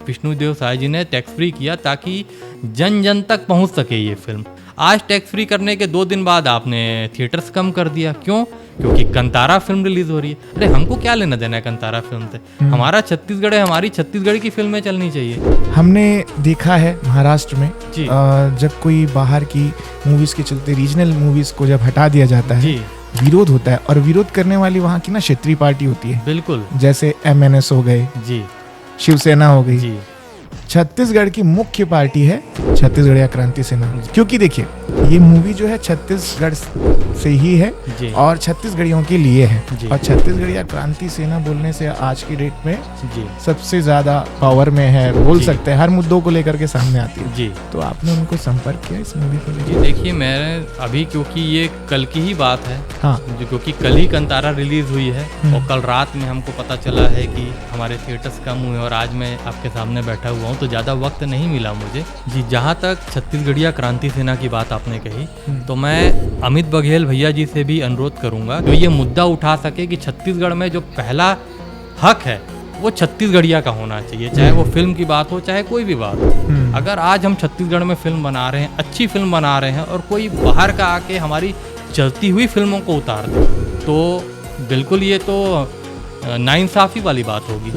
विष्णुदेव साय जी ने tax free किया ताकि जन जन तक पहुंच सके ये फिल्म। आज टैक्स फ्री करने के 2 दिन बाद आपने थिएटर्स कम कर दिया, क्यों? क्योंकि कंतारा फिल्म रिलीज हो रही है। अरे हमको क्या लेना देना है कंतारा फिल्म से? हमारा छत्तीसगढ़ है, हमारी छत्तीसगढ़ की फिल्में चलनी चाहिए। हमने देखा है महाराष्ट्र में जी। जब कोई बाहर की मूवीज के चलते रीजनल मूवीज को जब हटा दिया जाता है, जी विरोध होता है, और विरोध करने वाली वहाँ की ना क्षेत्रीय पार्टी होती है, बिल्कुल। जैसे MNS हो गए, जी शिवसेना हो गई। जी छत्तीसगढ़ की मुख्य पार्टी है छत्तीसगढ़िया क्रांति सेना, क्योंकि देखिए ये मूवी जो है छत्तीसगढ़ से ही है जी और छत्तीसगढ़ियों के लिए है। जी। और छत्तीसगढ़िया क्रांति सेना बोलने से आज की डेट में जी सबसे ज्यादा पावर में है, बोल जी। सकते हैं, हर मुद्दों को लेकर के सामने आती है। जी तो आपने उनको संपर्क किया इस मूवी को जी लेकर? देखिए, मैं अभी, क्योंकि ये कल की ही बात है, हाँ। क्योंकि कल ही कंतारा रिलीज हुई है और कल रात में हमको पता चला है कि हमारे थिएटर्स कम हुए और आज मैं आपके सामने बैठा हुआ हूँ, तो ज़्यादा वक्त नहीं मिला मुझे। जी, जहाँ तक छत्तीसगढ़िया क्रांति सेना की बात आपने कही, तो मैं अमित बघेल भैया जी से भी अनुरोध करूँगा जो ये मुद्दा उठा सके कि छत्तीसगढ़ में जो पहला हक है वो छत्तीसगढ़िया का होना चाहिए, चाहे वो फिल्म की बात हो चाहे कोई भी बात हो। अगर आज हम छत्तीसगढ़ में फिल्म बना रहे हैं, अच्छी फिल्म बना रहे हैं, और कोई बाहर का आके हमारी चलती हुई फिल्मों को उतार दे, तो बिल्कुल ये तो नाइंसाफ़ी वाली बात होगी।